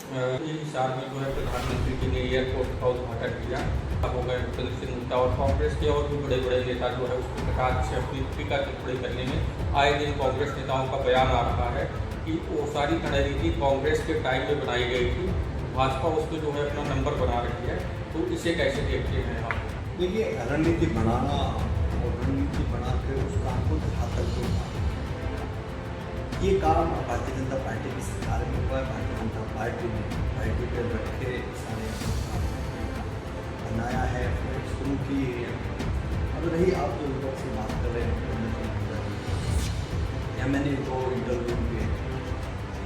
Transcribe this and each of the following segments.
हिसार में जो है प्रधानमंत्री जी ने एयरपोर्ट का उद्घाटन किया। अब हो गए भूपेंद्र सिंह हुड्डा और कांग्रेस के और भी बड़े बड़े नेता जो है उसको कटाक्ष अपनी टीका टिप्पणी करने में आए दिन कांग्रेस नेताओं का बयान आ रहा है कि वो सारी रणनीति कांग्रेस के टाइम में बनाई गई थी, भाजपा उसमें जो है अपना नंबर बना रही है। तो इसे कैसे देखते हैं आप? देखिए, रणनीति बनाना और रणनीति बना के उस काम को दिखा करके ये काम भारतीय जनता पार्टी की सरकार में हुआ है। भारतीय जनता पार्टी ने पार्टी पे रखे सारे बनाया है, शुरू की है। अब रही आप जो लोग से बात कर रहे हैं या मैंने जो इंटरव्यू के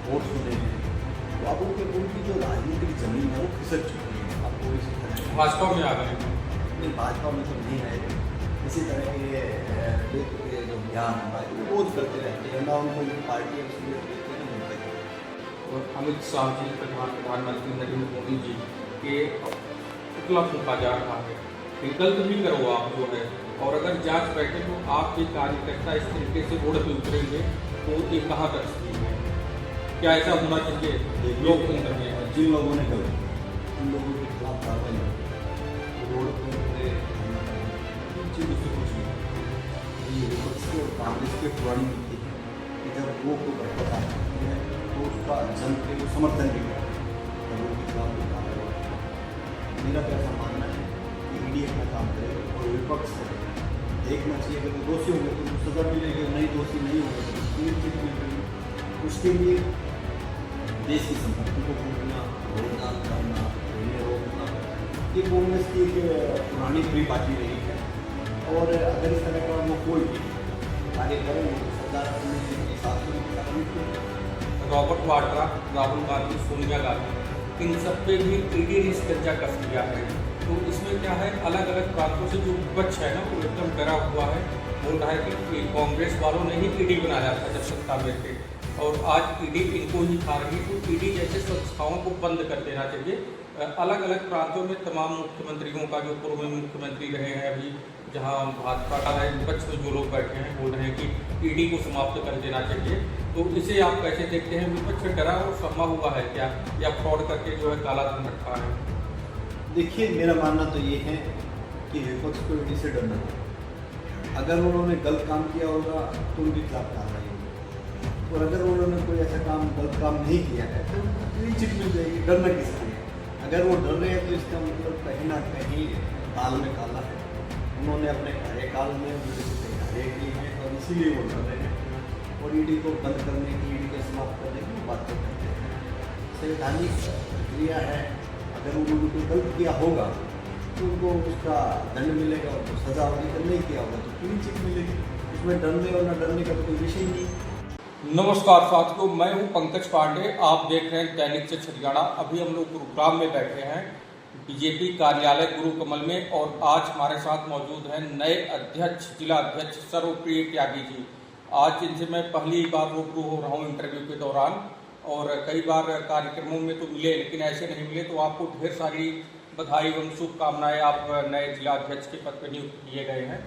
वोट सुने हैं, तो अब उनकी जो राजनीतिक जमीन है वो खिसक चुकी है। आपको इसी तरह भाजपा में आ गए नहीं, भाजपा में तो नहीं आए। इसी तरह के जो बयान हमारे रोज करते रहते हैं ना, उनको पार्टी और अमित शाह जी प्रधानमंत्री नरेंद्र मोदी जी के पुतला फूंका जा रहा है। विकल्प भी करो आप जो है, और अगर जांच बैठे तो आपके कार्यकर्ता इस तरीके से रोड पे उतरेंगे तो ये कहाँ तक सही है? क्या ऐसा होना चाहिए? लोग कौन करते हैं? जिन लोगों ने गलत, उन लोगों के खिलाफ कार्रवाई रोड पर उतरे, चीज़ों से कुछ नहीं। ये विपक्ष और कांग्रेस की पुरानी नीति है कि जब वो को भटकाता है तो उसका जन के वो समर्थन भी करते हैं, तो उनके खिलाफ भी कार्रवाई। मेरा तो ऐसा मानना है कि ईडी अपना काम करेगा और विपक्ष से देखना चाहिए। अगर वो दोषी होंगे तो सजा मिलेगी, नहीं दोषी नहीं होंगे तो क्लीन चिट मिलेगी। उसके लिए देश की संपत्ति को रोकना, रोकना करना, रोकना, ये कांग्रेस की एक पुरानी प्री पार्टी रही है। और अगर इस तरह का वो कोई भी कार्य करेंगे तो सरकार अपने हिसाब से रॉबर्ट वाड्रा, राहुल गांधी, सोनिया गांधी, इन सब पे भी ईडी ने कब्जा कर लिया है। तो इसमें क्या है, अलग अलग प्रांतों से जो विपक्ष है ना वो एकदम डरा हुआ है, बोल रहा है कि कांग्रेस वालों ने ही ईडी बनाया था जब सत्ता में थे, और आज ईडी इनको ही खा रही। तो ईडी जैसे संस्थाओं को बंद कर देना चाहिए। अलग अलग प्रांतों में तमाम मुख्यमंत्रियों का, जो पूर्व मुख्यमंत्री रहे हैं, अभी जहां भाजपा का है विपक्ष में जो लोग बैठे हैं, बोल रहे हैं कि ईडी को समाप्त कर देना चाहिए। तो इसे आप कैसे देखते हैं? विपक्ष डरा और समा हुआ है क्या, या फ्रॉड करके जो है काला धन रखा है? देखिए, मेरा मानना तो ये है कि विपक्ष को ईडी से डरना है। अगर उन्होंने गलत काम किया होगा तो उनके खिलाफ कार्रवाई होगी, और अगर उन्होंने कोई ऐसा काम गलत काम नहीं किया है तो क्लीन चिट मिल जाएगी। डरना किसके लिए? अगर वो डर रहे हैं तो इसका मतलब कहीं ना कहीं दाल में काला है। उन्होंने अपने कार्यकाल में तैयारियाँ की हैं और इसीलिए वो डर रहे हैं। और ईडी को बंद करने की, ईडी को समाप्त करने की बात तो करते हैं। संवैधानिक प्रक्रिया है, अगर उन्होंने कोई गलत किया होगा तो उनको उसका दंड मिलेगा, और सजा होगी। अगर नहीं किया होगा तो क्लीन चिट मिलेगी। उसमें डरने और न डरने का तो कोई विषय नहीं। नमस्कार साथियों, मैं हूं पंकज पांडे, आप देख रहे हैं दैनिक से हरियाणा। अभी हम लोग गुरुग्राम में बैठे हैं, बीजेपी कार्यालय गुरु कमल में, और आज हमारे साथ मौजूद हैं नए अध्यक्ष, जिला अध्यक्ष सर्वप्रिय त्यागी जी। आज इनसे मैं पहली बार रूबरू हो रहा हूँ इंटरव्यू के दौरान, और कई बार कार्यक्रमों में तो मिले लेकिन ऐसे नहीं मिले। तो आपको ढेर सारी बधाई एवं शुभकामनाएं, आप नए जिला अध्यक्ष के पद पर नियुक्त किए गए हैं।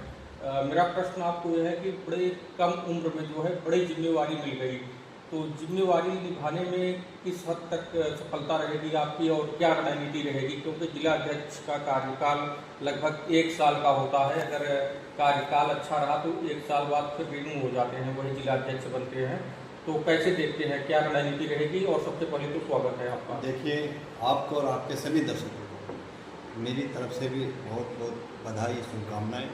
मेरा प्रश्न आपको यह है कि बड़े कम उम्र में जो है बड़ी जिम्मेवारी मिल गई, तो जिम्मेवारी निभाने में किस हद तक सफलता रहेगी आपकी, और क्या रणनीति रहेगी? क्योंकि जिला अध्यक्ष का कार्यकाल लगभग 1 साल का होता है। अगर कार्यकाल अच्छा रहा तो 1 साल बाद फिर रिन्यू हो जाते हैं, वही जिला अध्यक्ष बनते हैं। तो कैसे देखते हैं, क्या रणनीति रहेगी? और सबसे पहले तो स्वागत है आपका। देखिए, आपको और आपके सभी दर्शकों को मेरी तरफ से भी बहुत बहुत बधाई, शुभकामनाएं।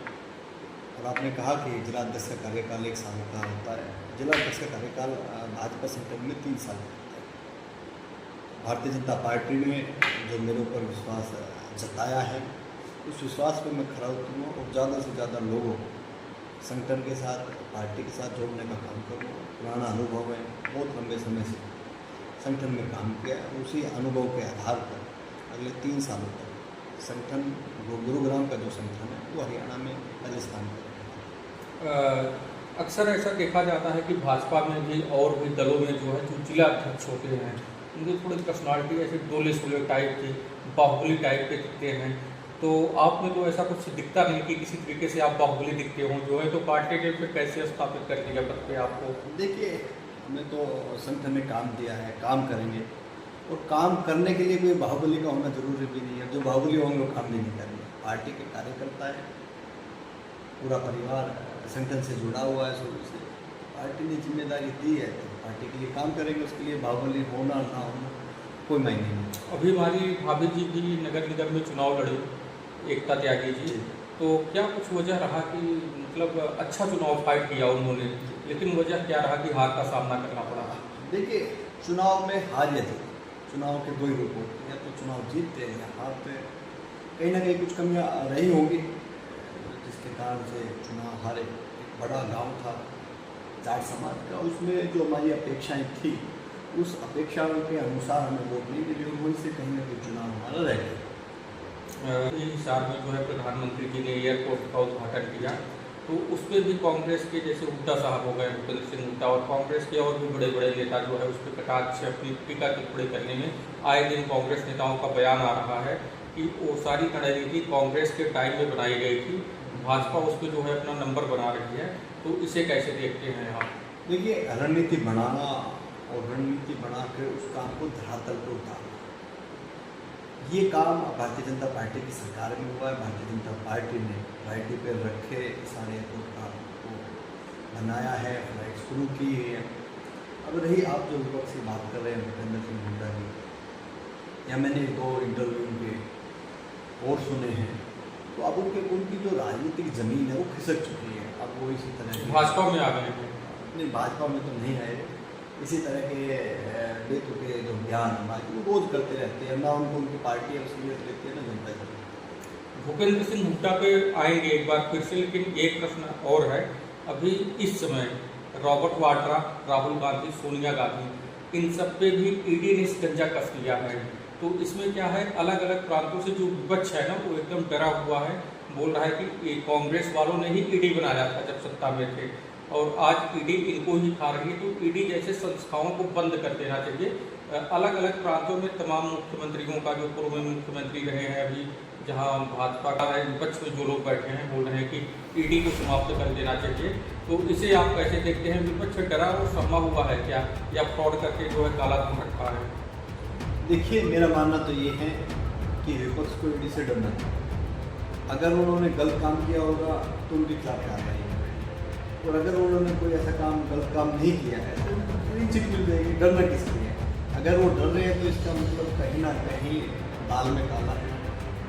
और आपने कहा कि जिला अध्यक्ष का कार्यकाल 1 साल का होता है। जिला अध्यक्ष का कार्यकाल भाजपा सेंटर में 3 साल का होता है। भारतीय जनता पार्टी ने जो मेरे ऊपर विश्वास जताया है, उस विश्वास पर मैं खरा उतरूँगा और ज़्यादा से ज़्यादा लोगों को संगठन के साथ, पार्टी के साथ जोड़ने का काम करूँगा। पुराना अनुभव है, बहुत लंबे समय से संगठन में काम किया है। उसी अनुभव के आधार पर अगले 3 सालों तक संगठन, गुरुग्राम का जो संगठन है वो हरियाणा में पहले स्थान पर। अक्सर ऐसा देखा जाता है कि भाजपा में भी और भी दलों में जो है जो जिला अध्यक्ष होते हैं, उनकी थोड़ी पर्सनालिटी ऐसे डोले सोले टाइप की, बाहुबली टाइप के दिखते हैं। तो आप में तो ऐसा कुछ दिखता नहीं कि किसी तरीके से आप बाहुबली दिखते हो जो है, तो पार्टी ने फिर कैसे स्थापित कर दिया पद पे आपको? देखिए, हमने तो संगठन में काम दिया है, काम करेंगे, और काम करने के लिए कोई बाहुबली का होना जरूरी भी नहीं है। जो बाहुबली होंगे वो काम भी नहीं करेंगे। पार्टी के कार्यकर्ता है, पूरा परिवार संगठन से जुड़ा हुआ है शुरू से। पार्टी ने जिम्मेदारी दी है तो पार्टी के लिए काम करेंगे। उसके लिए बाहुबली होना ना होना कोई मायने नहीं। अभी हमारी भाभी जी भी नगर निगम में चुनाव लड़ी, एकता त्यागी जी, तो क्या कुछ वजह रहा कि मतलब अच्छा चुनाव फाइट किया उन्होंने, लेकिन वजह क्या रहा कि हार का सामना करना पड़ा? देखिए, चुनाव में हार या जीत, चुनाव के दो ही रूप होते हैं, या तो चुनाव जीतते हैं या हारते हैं। कहीं ना कहीं कुछ कमियां रही होंगी जिसके कारण से चुनाव हारे। एक बड़ा गांव था जाट समाज का, उसमें जो हमारी अपेक्षाएं थी उस अपेक्षाओं के अनुसार हमें वोट नहीं मिली और वहीं से कहीं ना कहीं चुनाव हमारा रह गया। हिसार में जो है प्रधानमंत्री जी ने एयरपोर्ट का उद्घाटन किया, तो उस पर भी कांग्रेस के जैसे हुड्डा साहब हो गए, भूपेंद्र सिंह हुड्डा, और कांग्रेस के और भी बड़े बड़े नेता जो है उस पर कटाक्ष अपनी टीका टिप्पणी करने में आए दिन कांग्रेस नेताओं का बयान आ रहा है कि वो सारी रणनीति कांग्रेस के टाइम में बनाई गई थी, भाजपा उस पर जो है अपना नंबर बना रही है। तो इसे कैसे देखते हैं आप? देखिए, रणनीति बनाना और रणनीति बना कर उस काम को धरातल पर उतारना, ये काम भारतीय जनता पार्टी की सरकार में हुआ है। भारतीय जनता पार्टी ने पार्टी पर रखे सारे काम को बनाया है, फ्लाइट शुरू की है। अब रही आप जो विपक्ष की बात कर रहे हैं भूपेंद्र सिंह हुड्डा जी, या मैंने दो इंटरव्यू उनके और सुने हैं, तो अब उनकी जो राजनीतिक जमीन है वो खिसक चुकी है। अब वो इसी तरह भाजपा में आ गए हैं? नहीं, भाजपा में तो नहीं आए। इसी तरह के बेतुके जो बयान हमारे वो रोज करते रहते हैं, ना उनको उनकी पार्टी असलियत लेती है ना जनता करती। भूपेंद्र सिंह हुड्डा पे आएंगे एक बार फिर से, लेकिन एक प्रश्न और है। अभी इस समय रॉबर्ट वाड्रा, राहुल गांधी, सोनिया गांधी, इन सब पे भी ईडी ने शिकंजा कस लिया है। तो इसमें क्या है, अलग अलग प्रांतों से जो विपक्ष है ना वो एकदम डरा हुआ है, बोल रहा है कि ये कांग्रेस वालों ने ही ईडी बनाया था जब सत्ता में थे, और आज ईडी इनको ही खा रही है। तो ईडी जैसे संस्थाओं को बंद कर देना चाहिए। अलग अलग प्रांतों में तमाम मुख्यमंत्रियों का, जो पूर्व में मुख्यमंत्री रहे हैं, अभी जहां भाजपा का है, विपक्ष में जो लोग बैठे हैं बोल रहे हैं कि ईडी को समाप्त कर देना चाहिए। तो इसे आप कैसे देखते हैं? विपक्ष डरा और सम्मा हुआ है क्या, या फ्रॉड करके जो है काला धन रखा है? देखिए, मेरा मानना तो ये है कि विपक्ष को ईडी से डरना चाहिए। अगर उन्होंने गलत काम किया होगा तो उनके खिलाफ कार्रवाई होगी, और अगर उन्होंने कोई ऐसा काम गलत काम नहीं किया है तो उनको क्लीन चिट मिल जाएगी। डरना किस लिए? अगर वो डर रहे हैं तो इसका मतलब कहीं ना कहीं दाल में काला है।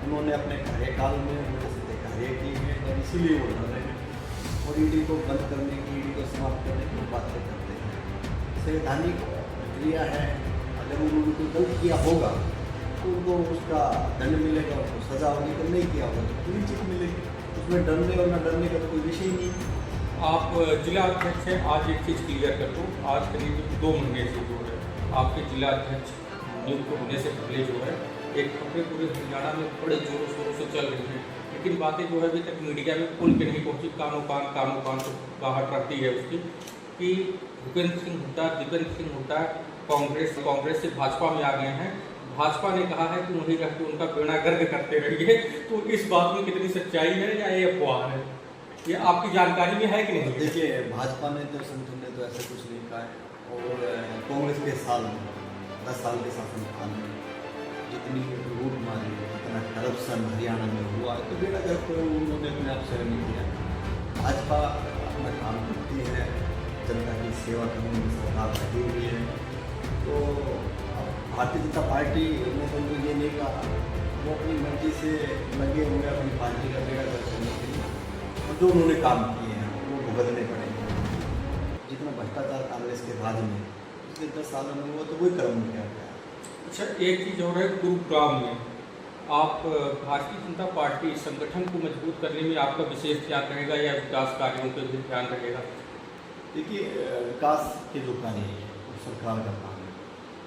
उन्होंने अपने कार्यकाल में उन्होंने कार्य किए हैं और इसीलिए वो डर रहे हैं और ईडी को बंद करने की, ईडी को समाप्त करने की बातें करते हैं। संवैधानिक प्रक्रिया है, अगर उन्होंने कोई गलत किया होगा तो उनको उसका दंड मिलेगा, उसको सजा होगी। तो नहीं किया होगा तो क्लीन चिट मिलेगी। उसमें डरने और न डरने का तो कोई विषय ही नहीं। आप जिला अध्यक्ष हैं, आज एक चीज़ क्लियर कर दूँ, आज करीब 2 महीने से जो है आपके जिला अध्यक्ष नियुक्त होने से पहले जो है एक खबरें पूरे हरियाणा में बड़े जोरों शोरों से चल रही हैं, लेकिन बातें जो है अभी तक मीडिया में खुल के नहीं पहुँची। कानों कान तो बाहर रहती है उसकी, कि भूपेंद्र सिंह हुड्डा, दीपेंद्र सिंह हुड्डा कांग्रेस से भाजपा में आ गए हैं। भाजपा ने कहा है कि वहीं रह के उनका बेड़ा गर्क करते रहिए। तो इस बात में कितनी सच्चाई है या ये अफवाह है, ये आपकी जानकारी में है कि नहीं? देखिए, भाजपा ने तो, संगठन ने तो ऐसा कुछ नहीं कहा है। और कांग्रेस के साल में 10 साल के शासनकाल में जितनी लूट मारी, जितना करप्शन हरियाणा में हुआ है, तो बेड़ा गर्क तो उन्होंने अपने आप से नहीं किया। भाजपा अपना काम करती है, जनता की सेवा करने में सरकार लगी हुई है। तो भारतीय जनता पार्टी ने तो ये नहीं कहा, वो अपनी मर्जी से लगे हुए अपनी पार्टी का बेड़ा गर्क करने के लिए, और जो उन्होंने काम किए हैं वो भुगतने पड़ेंगे। जितना भ्रष्टाचार कांग्रेस के राज में पिछले 10 सालों में हुआ तो वही कर्म किया गया। अच्छा, एक चीज़ और है, गुरुग्राम में आप भारतीय जनता पार्टी संगठन को मजबूत करने में आपका विशेष ध्यान रहेगा या विकास कार्यों पर भी ध्यान रहेगा? देखिए, विकास के जो कार्य है वो सरकार का काम है,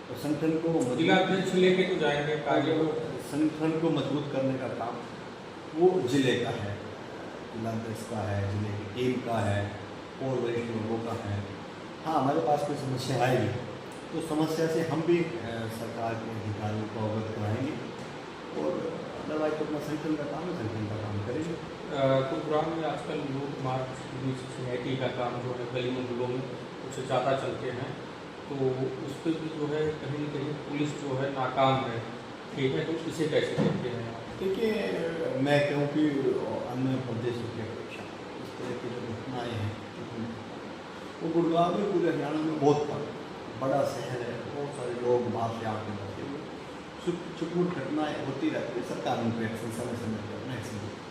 तो संगठन को जिला अध्यक्ष लेके तो जाएंगे कार्य, संगठन को मजबूत करने का काम वो जिले का है, जिला अध्यक्ष का है, जिले की टीम का है और वरिष्ठ लोगों का है। हाँ, हमारे पास कोई समस्या आएगी तो समस्या से हम भी सरकार के अधिकारियों को अवगत कराएंगे, और अदरवाइज तो अपना संगठन का काम है, संगठन का काम करेंगे। गुरुग्राम में आजकल लूट मार, सिक्योरिटी का काम जो है गली मोहल्लों में कुछ ज़्यादा चलते हैं, तो उस पर भी जो है कहीं न कहीं पुलिस जो है नाकाम है, ठीक है, तो इसे कैसे देखते हैं आप? देखिए, मैं कहूँ कि अन्य प्रदेशों की अपेक्षा इस तरह की जो घटनाएँ हैं, वो गुड़गांव में पूरे हरियाणा में बहुत कम, बड़ा शहर है, बहुत सारे लोग बाहर से आके बसे हुए, छुटपुट घटनाएँ होती रहती है, सरकार उन पर एक्शन समय समय पर अपना एक्शन लेती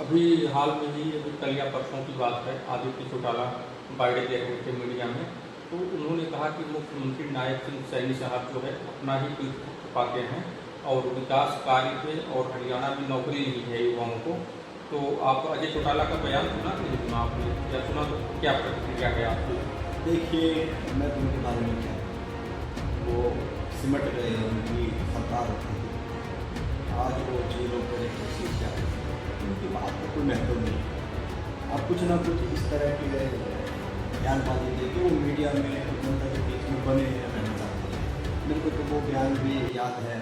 अभी हाल में ही अभी कल या परसों की बात है, आदित्य चौटाला बाइट दे रहे थे मीडिया में, तो उन्होंने कहा कि मुख्यमंत्री नायब सिंह सैनी साहब जो है अपना ही पीठ पाते हैं और विकास कार्य पे और हरियाणा में नौकरी ली है युवाओं को। तो आप अजय चौटाला का बयान सुना कि नहीं सुना आपने, या सुना तो क्या प्रतिक्रिया है आपकी? है। देखिए, मैं तो उनके बारे में क्या, वो सिमट गए, उनकी सरकार थी, आज वो जेलों पर कैसे क्या है, उनकी बात का कोई महत्व नहीं है। आप कुछ ना कुछ इस तरह के बयानबाजी देके वो मीडिया में जनता के बीच में बने रहना चाहते हैं। मेरे को तो वो बयान भी याद है,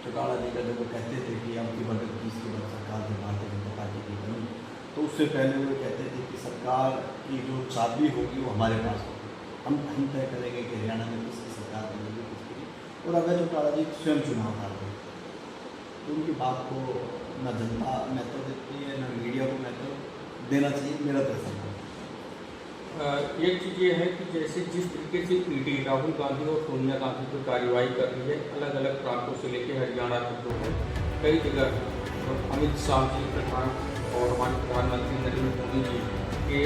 चौटाला जी का जब वो कहते थे कि अब की बदल 20 की बदल सरकार में भारतीय जनता पार्टी की बनी, तो उससे पहले वो कहते थे कि सरकार की जो चाबी होगी वो हमारे पास होगी, हम तय करेंगे कि हरियाणा में किसकी सरकार बनेगी, किसकी नहीं। और अगर चौटाला जी स्वयं चुनाव हार गए, तो उनकी बात को न जनता महत्व देती है, न मीडिया को महत्व देना चाहिए, मेरा तो ऐसा मानना है। एक चीज़ ये है कि जैसे जिस तरीके से ईडी राहुल गांधी और सोनिया गांधी पर कार्रवाई कर रही है, अलग अलग प्रांतों से लेकर हरियाणा तक जो है कई जगह अमित शाह जी प्रधान और हमारे प्रधानमंत्री नरेंद्र मोदी जी के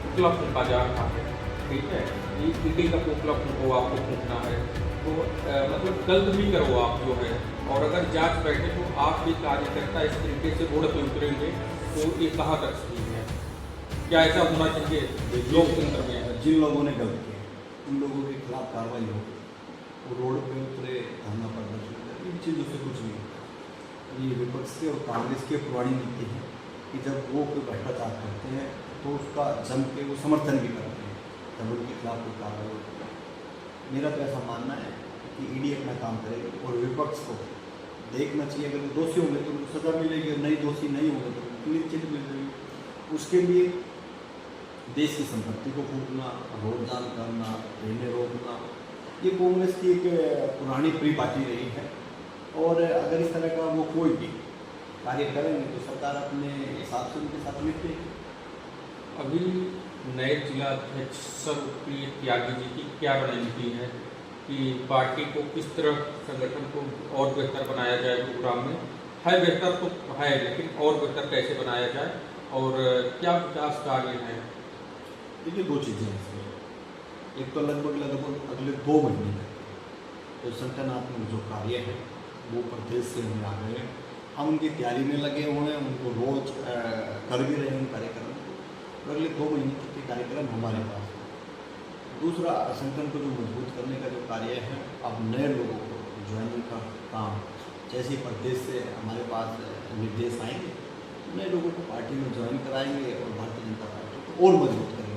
पुतला फूंका जा रहा है, ठीक है, ये ईडी का पुतला फूंको आपको फूंकना है, तो मतलब गलत भी करो आप जो है, और अगर जांच बैठे तो आप भी कार्यकर्ता इस तरीके से रोड पर उतरेंगे तो ये कहाँ तक सही है? क्या ऐसा होना चाहिए लोकतंत्र में? जिन लोगों ने गलत किया उन लोगों के खिलाफ कार्रवाई होगी, वो रोड पे उतरे, धरना प्रदर्शन करे, इन चीज़ों से कुछ नहीं होता। ये विपक्ष के और कांग्रेस की पुरानी नीति है कि जब वो कोई भ्रष्टाचार करते हैं तो उसका जम के वो समर्थन भी करते हैं, तब उनके खिलाफ कोई कार्रवाई होती है। मेरा तो ऐसा मानना है कि ईडी अपना काम करेगी और विपक्ष को देखना चाहिए, अगर वो दोषी होंगे तो उनको सजा मिलेगी, और नई दोषी नहीं होंगे तो क्लीन चिट मिल जाएगी। उसके लिए देश की संपत्ति को फूंकना, रोजगार करना, ट्रेनें रोकना, ये कांग्रेस की एक पुरानी परिपाटी रही है। और अगर इस तरह का वो कोई भी कार्य करेंगे तो सरकार अपने हिसाब से उनके साथ निपटेगी। अभी नए जिला अध्यक्ष सर्वप्रिय त्यागी जी की क्या रणनीति है कि पार्टी को किस तरह संगठन को और बेहतर बनाया जाए? प्रोग्राम में है बेहतर तो है, लेकिन और बेहतर कैसे बनाया जाए और क्या विकास कार्य है? देखिए, दो चीज़ें हैं इसमें, एक तो लगभग अगले 2 महीने तक तो संगठनात्मक जो कार्य है वो प्रदेश से हमें आ गए हैं, हम उनकी तैयारी में लगे हुए हैं, उनको रोज कर भी रहे हैं उन कार्यक्रम को, तो अगले 2 महीने तक के कार्यक्रम हमारे पास है। दूसरा, संगठन को जो मजबूत करने का जो कार्य है, अब नए लोगों को ज्वाइनिंग का काम, जैसे प्रदेश से हमारे पास निर्देश आएंगे, नए लोगों को पार्टी में ज्वाइन कराएंगे और भारतीय जनता पार्टी को और मजबूत करेंगे।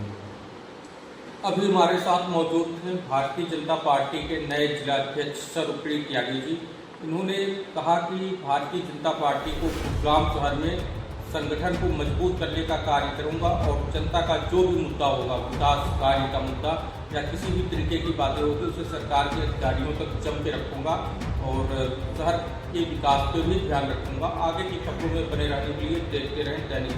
अभी हमारे साथ मौजूद हैं भारतीय जनता पार्टी के नए जिला अध्यक्ष सर्वप्रिय त्यागी जी। इन्होंने कहा कि भारतीय जनता पार्टी को गुरुग्राम शहर में संगठन को मजबूत करने का कार्य करूंगा और जनता का जो भी मुद्दा होगा, विकास कार्य का मुद्दा या किसी भी तरीके की बातें होगी, उसे सरकार के अधिकारियों तक जम के रखूंगा और शहर के विकास पे भी ध्यान रखूंगा। आगे की खबरों में बने रहने के लिए देखते रहें दैनिक